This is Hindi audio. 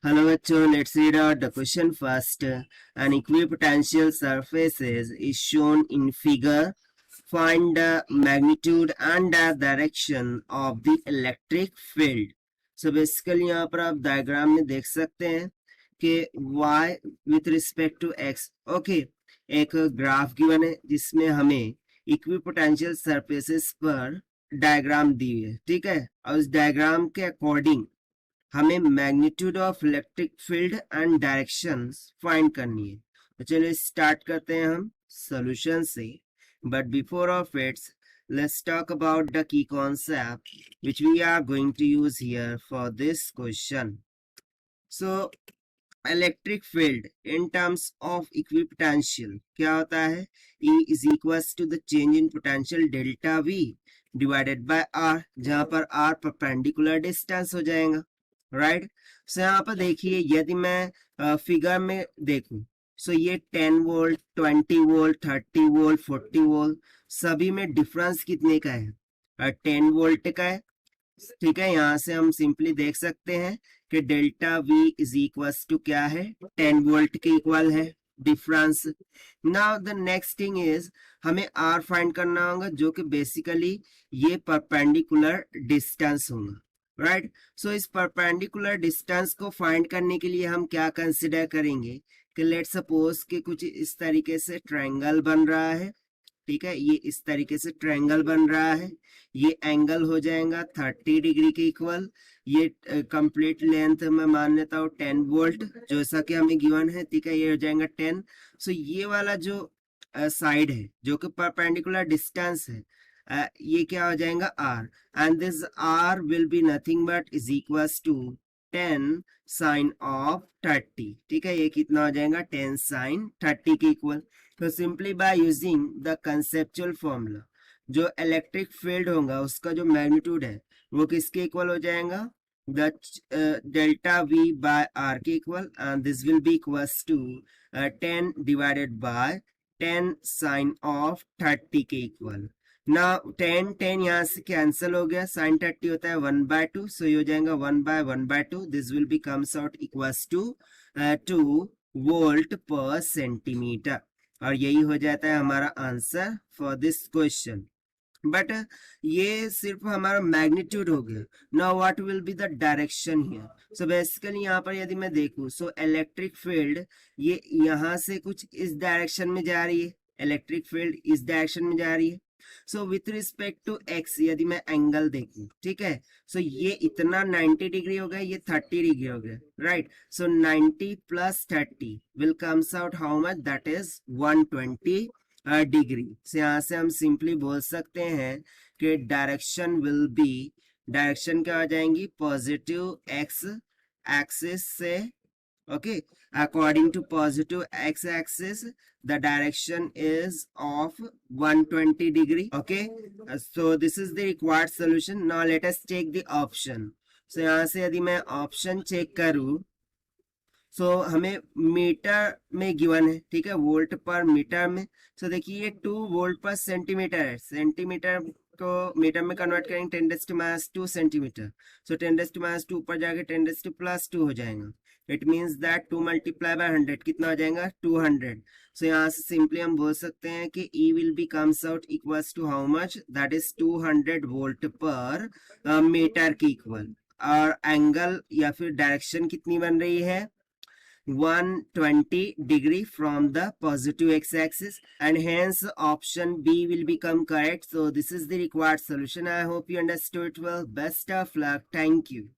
Hello bachcho, let's read out the question first. An equipotential surface is shown in figure. Find the magnitude and the direction of the electric field. So basically यहाँ पर आप डायग्राम में देख सकते हैं कि y with respect to x. Okay, एक ग्राफ गिवन है जिसमें हमें इक्विपोटेंशियल सरफेसेस पर डायग्राम दी है, ठीक है। और उस डायग्राम के अकॉर्डिंग हमें magnitude of electric field and directions find करनी है। तो चलिए स्टार्ट करते हैं हम सॉल्यूशन से। But before of its let's talk about the key concept which we are going to use here for this question. So electric field in terms of equipotential क्या होता है? E is equals to the change in potential delta V divided by R, जहां पर R perpendicular distance हो जाएगा, राइट। सो यहाँ पर देखिए यदि मैं फिगर में देखूं सो ये 10 वोल्ट 20 वोल्ट 30 वोल्ट 40 वोल्ट सभी में डिफरेंस कितने का है? 10 वोल्ट का है, ठीक है। यहाँ से हम सिंपली देख सकते हैं कि delta V is equal to क्या है? 10 वोल्ट के इक्वल है difference. Now the next thing is हमें R फाइंड करना होगा जो कि बेसिकली ये परपेंडिकुलर डिस्टेंस होगा, राइट। सो इस परपेंडिकुलर डिस्टेंस को फाइंड करने के लिए हम क्या कंसिडर करेंगे कि लेट सपोज कि कुछ इस तरीके से ट्रायंगल बन रहा है, ठीक है। ये इस तरीके से ट्रायंगल बन रहा है, ये एंगल हो जाएगा 30 डिग्री के इक्वल। ये कंप्लीट लेंथ मैं मान लेता हूँ 10 वोल्ट जैसा कि हमें गिवन है, ठीक है। ये हो जाएगा 10। सो ये वाला जो साइड है जो कि परपेंडिकुलर डिस्टेंस है, ये क्या हो जाएगा R, and this R will be nothing but is equals to 10 sine of 30, ठीक है। ये कितना हो जाएगा? 10 साइन 30 के इक्वल। तो simply by using the conceptual formula जो इलेक्ट्रिक फील्ड होगा उसका जो मैग्नीट्यूड है वो किसके इक्वल हो जाएगा? The delta V by R के equal, and this will be equals to 10 divided by 10 sine of 30 के इक्वल। ना 10 यहाँ से कैंसिल हो गया, साइन 30 होता है 1/2, सो ये हो जाएगा 1/1/2। This will be comes out equals to 2 volt per centimetre, और यही हो जाता है हमारा answer for this question. But ये सिर्फ हमारा मैग्नीट्यूड हो गया। Now what will be the direction here? So basically यहाँ पर यदि मैं देखूं सो इलेक्ट्रिक फील्ड ये यहाँ से कुछ इस डायरेक्शन में जा रही है, इलेक्ट्रिक फील्ड इस डायरेक्शन में जा रही है। So with respect to x यदि मैं एंगल देखूं, ठीक है। सो ये इतना 90 डिग्री हो गया, ये 30 डिग्री हो गया, right. So 90 plus 30 will comes out how much? That is 120 degree. से यहाँ से हम सिंपली बोल सकते हैं कि डायरेक्शन विल बी, डायरेक्शन क्या हो जाएंगी? पॉजिटिव एक्स एक्सिस से, okay, according to positive x-axis the direction is of 120 degree, okay. So this is the required solution. Now let us take the option. So यहाँ से यदि मैं ऑप्शन चेक करूं सो हमें मीटर में गिवन है, ठीक है, वोल्ट पर मीटर में। सो देखिए ये 2 वोल्ट पर सेंटीमीटर है, सेंटीमीटर को मीटर में कन्वर्ट करेंगे 10⁻² सेंटीमीटर। सो 10⁻² ऊपर जाके 10⁻² हो जाएगा। It means that 2 multiply by 100 कितना हो जाएगा? 200। सो यहाँ से सिंपली हम बोल सकते हैं कि E will be comes out equals to how much? That is 200 volt per metre की इक्वल। और एंगल या फिर डायरेक्शन कितनी बन रही है? 120 degree from the positive x-axis, and hence option B will become correct. So this is the required solution. I hope you understood well. Best of luck. Thank you.